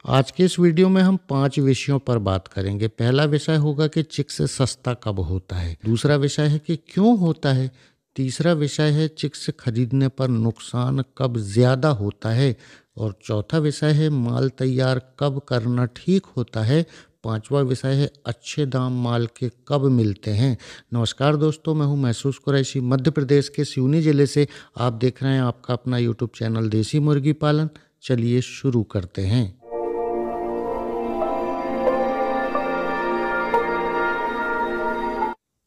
आज के इस वीडियो में हम 5 विषयों पर बात करेंगे। पहला विषय होगा कि चिक्स सस्ता कब होता है। दूसरा विषय है कि क्यों होता है। तीसरा विषय है चिक्स खरीदने पर नुकसान कब ज़्यादा होता है। और चौथा विषय है माल तैयार कब करना ठीक होता है। पांचवा विषय है अच्छे दाम माल के कब मिलते हैं। नमस्कार दोस्तों, मैं हूं महसूस कुरैशी, मध्य प्रदेश के सिवनी ज़िले से। आप देख रहे हैं आपका अपना यूट्यूब चैनल देसी मुर्गी पालन। चलिए शुरू करते हैं।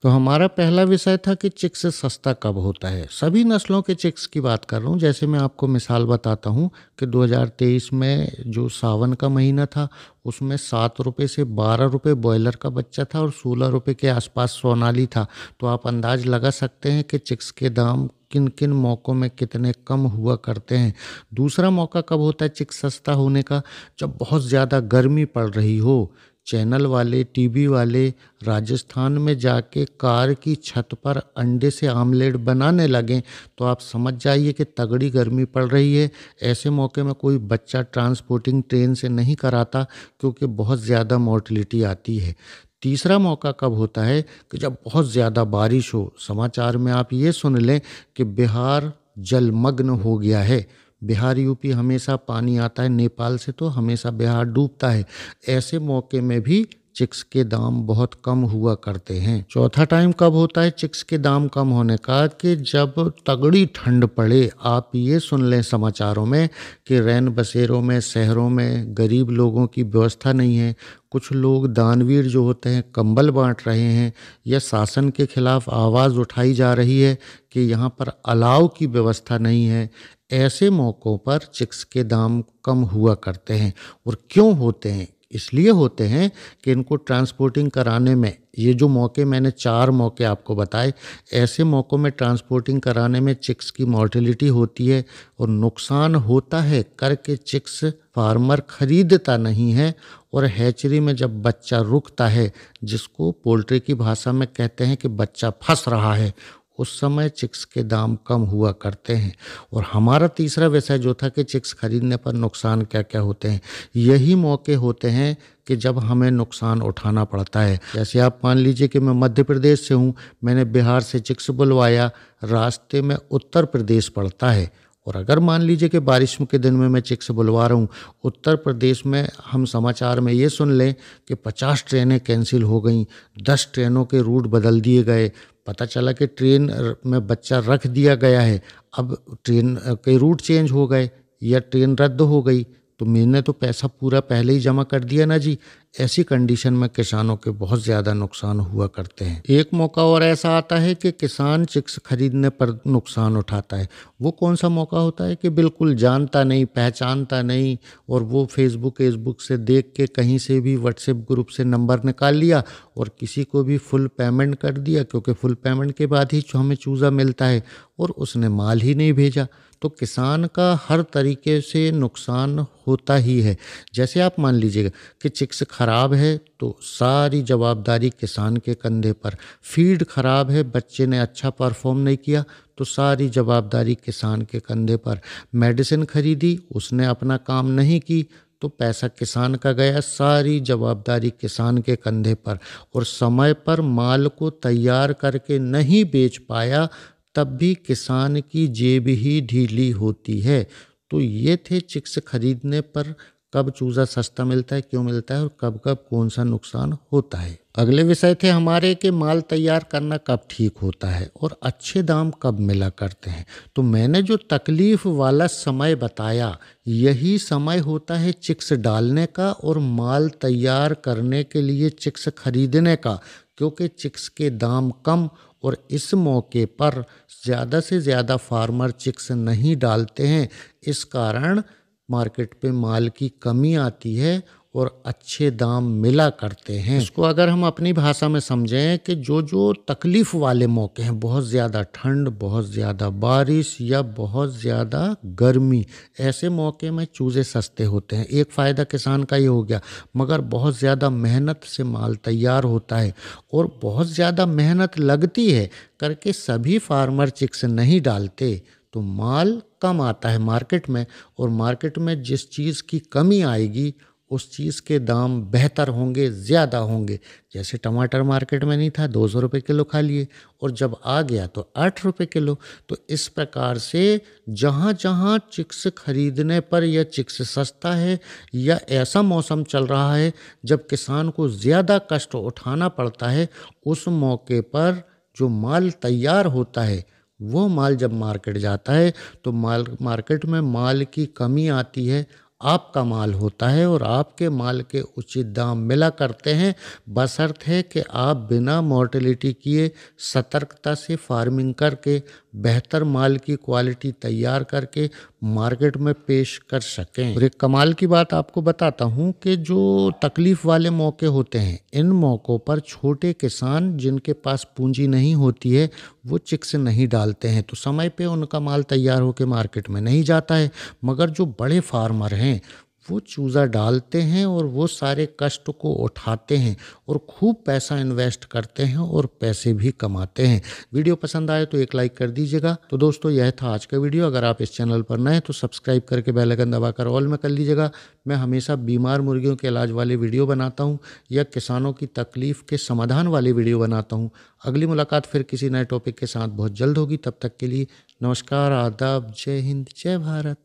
तो हमारा पहला विषय था कि चिक्स सस्ता कब होता है। सभी नस्लों के चिक्स की बात कर रहा हूँ। जैसे मैं आपको मिसाल बताता हूँ कि 2023 में जो सावन का महीना था उसमें 7 रुपये से 12 रुपये बॉयलर का बच्चा था और 16 रुपये के आसपास सोनाली था। तो आप अंदाज लगा सकते हैं कि चिक्स के दाम किन किन मौक़ों में कितने कम हुआ करते हैं। दूसरा मौका कब होता है चिक्स सस्ता होने का, जब बहुत ज़्यादा गर्मी पड़ रही हो। चैनल वाले, टीवी वाले राजस्थान में जाके कार की छत पर अंडे से आमलेट बनाने लगें तो आप समझ जाइए कि तगड़ी गर्मी पड़ रही है। ऐसे मौके में कोई बच्चा ट्रांसपोर्टिंग ट्रेन से नहीं कराता क्योंकि बहुत ज़्यादा मोर्टेलिटी आती है। तीसरा मौका कब होता है कि जब बहुत ज़्यादा बारिश हो। समाचार में आप ये सुन लें कि बिहार जलमग्न हो गया है। बिहार यूपी हमेशा पानी आता है, नेपाल से तो हमेशा बिहार डूबता है। ऐसे मौके में भी चिक्स के दाम बहुत कम हुआ करते हैं। चौथा टाइम कब होता है चिक्स के दाम कम होने का, कि जब तगड़ी ठंड पड़े। आप ये सुन लें समाचारों में कि रैन बसेरों में, शहरों में गरीब लोगों की व्यवस्था नहीं है। कुछ लोग दानवीर जो होते हैं कंबल बांट रहे हैं, या शासन के खिलाफ आवाज़ उठाई जा रही है कि यहाँ पर अलाव की व्यवस्था नहीं है। ऐसे मौक़ों पर चिक्स के दाम कम हुआ करते हैं। और क्यों होते हैं? इसलिए होते हैं कि इनको ट्रांसपोर्टिंग कराने में, ये जो मौके मैंने 4 मौके आपको बताए, ऐसे मौक़ों में ट्रांसपोर्टिंग कराने में चिक्स की मॉर्टेलिटी होती है और नुकसान होता है करके चिक्स फार्मर खरीदता नहीं है। और हैचरी में जब बच्चा रुकता है, जिसको पोल्ट्री की भाषा में कहते हैं कि बच्चा फंस रहा है, उस समय चिक्स के दाम कम हुआ करते हैं। और हमारा तीसरा विषय जो था कि चिक्स खरीदने पर नुकसान क्या क्या होते हैं, यही मौके होते हैं कि जब हमें नुकसान उठाना पड़ता है। जैसे आप मान लीजिए कि मैं मध्य प्रदेश से हूँ, मैंने बिहार से चिक्स बुलवाया, रास्ते में उत्तर प्रदेश पड़ता है। और अगर मान लीजिए कि बारिश के दिन में मैं चिक्स बुलवा रहा हूँ, उत्तर प्रदेश में हम समाचार में ये सुन लें कि 50 ट्रेनें कैंसिल हो गई, 10 ट्रेनों के रूट बदल दिए गए। पता चला कि ट्रेन में बच्चा रख दिया गया है, अब ट्रेन के रूट चेंज हो गए या ट्रेन रद्द हो गई, तो मैंने तो पैसा पूरा पहले ही जमा कर दिया ना जी। ऐसी कंडीशन में किसानों के बहुत ज़्यादा नुकसान हुआ करते हैं। एक मौका और ऐसा आता है कि किसान चिक्स खरीदने पर नुकसान उठाता है। वो कौन सा मौका होता है कि बिल्कुल जानता नहीं, पहचानता नहीं, और वो फेसबुक से देख के कहीं से भी व्हाट्सएप ग्रुप से नंबर निकाल लिया और किसी को भी फुल पेमेंट कर दिया, क्योंकि फुल पेमेंट के बाद ही हमें चूज़ा मिलता है, और उसने माल ही नहीं भेजा। तो किसान का हर तरीके से नुकसान होता ही है। जैसे आप मान लीजिएगा कि चिक्स खराब है तो सारी जवाबदारी किसान के कंधे पर। फीड खराब है, बच्चे ने अच्छा परफॉर्म नहीं किया तो सारी जवाबदारी किसान के कंधे पर। मेडिसिन खरीदी, उसने अपना काम नहीं की तो पैसा किसान का गया, सारी जवाबदारी किसान के कंधे पर। और समय पर माल को तैयार करके नहीं बेच पाया तब भी किसान की जेब ही ढीली होती है। तो ये थे चिक्स खरीदने पर कब चूज़ा सस्ता मिलता है, क्यों मिलता है, और कब कब कौन सा नुकसान होता है। अगले विषय थे हमारे कि माल तैयार करना कब ठीक होता है और अच्छे दाम कब मिला करते हैं। तो मैंने जो तकलीफ वाला समय बताया, यही समय होता है चिक्स डालने का और माल तैयार करने के लिए चिक्स खरीदने का, क्योंकि चिक्स के दाम कम और इस मौके पर ज़्यादा से ज़्यादा फार्मर चिक्स नहीं डालते हैं। इस कारण मार्केट पे माल की कमी आती है और अच्छे दाम मिला करते हैं। इसको अगर हम अपनी भाषा में समझें कि जो जो तकलीफ़ वाले मौके हैं, बहुत ज़्यादा ठंड, बहुत ज़्यादा बारिश या बहुत ज़्यादा गर्मी, ऐसे मौके में चूज़े सस्ते होते हैं। एक फ़ायदा किसान का ये हो गया, मगर बहुत ज़्यादा मेहनत से माल तैयार होता है और बहुत ज़्यादा मेहनत लगती है करके सभी फार्मर चिक्स नहीं डालते, तो माल कम आता है मार्केट में। और मार्केट में जिस चीज़ की कमी आएगी उस चीज़ के दाम बेहतर होंगे, ज़्यादा होंगे। जैसे टमाटर मार्केट में नहीं था, 200 रुपये किलो खा लिए, और जब आ गया तो 8 रुपये किलो। तो इस प्रकार से जहाँ जहाँ चिक्स खरीदने पर यह चिक्स सस्ता है या ऐसा मौसम चल रहा है जब किसान को ज़्यादा कष्ट उठाना पड़ता है, उस मौके पर जो माल तैयार होता है, वो माल जब मार्केट जाता है तो मार्केट में माल की कमी आती है, आपका माल होता है और आपके माल के उचित दाम मिला करते हैं, बशर्ते कि आप बिना मॉर्टेलिटी किए सतर्कता से फार्मिंग करके बेहतर माल की क्वालिटी तैयार करके मार्केट में पेश कर सकें। और एक कमाल की बात आपको बताता हूँ कि जो तकलीफ़ वाले मौके होते हैं, इन मौक़ों पर छोटे किसान जिनके पास पूंजी नहीं होती है, वो चिक्स नहीं डालते हैं, तो समय पे उनका माल तैयार होकर मार्केट में नहीं जाता है। मगर जो बड़े फार्मर हैं, वो चूज़ा डालते हैं और वो सारे कष्ट को उठाते हैं और खूब पैसा इन्वेस्ट करते हैं और पैसे भी कमाते हैं। वीडियो पसंद आए तो एक लाइक कर दीजिएगा। तो दोस्तों, यह था आज का वीडियो। अगर आप इस चैनल पर नए हैं तो सब्सक्राइब करके बेल आइकन दबाकर ऑल में कर लीजिएगा। मैं हमेशा बीमार मुर्गियों के इलाज वाले वीडियो बनाता हूँ या किसानों की तकलीफ़ के समाधान वाले वीडियो बनाता हूँ। अगली मुलाकात फिर किसी नए टॉपिक के साथ बहुत जल्द होगी। तब तक के लिए नमस्कार, आदाब, जय हिंद, जय भारत।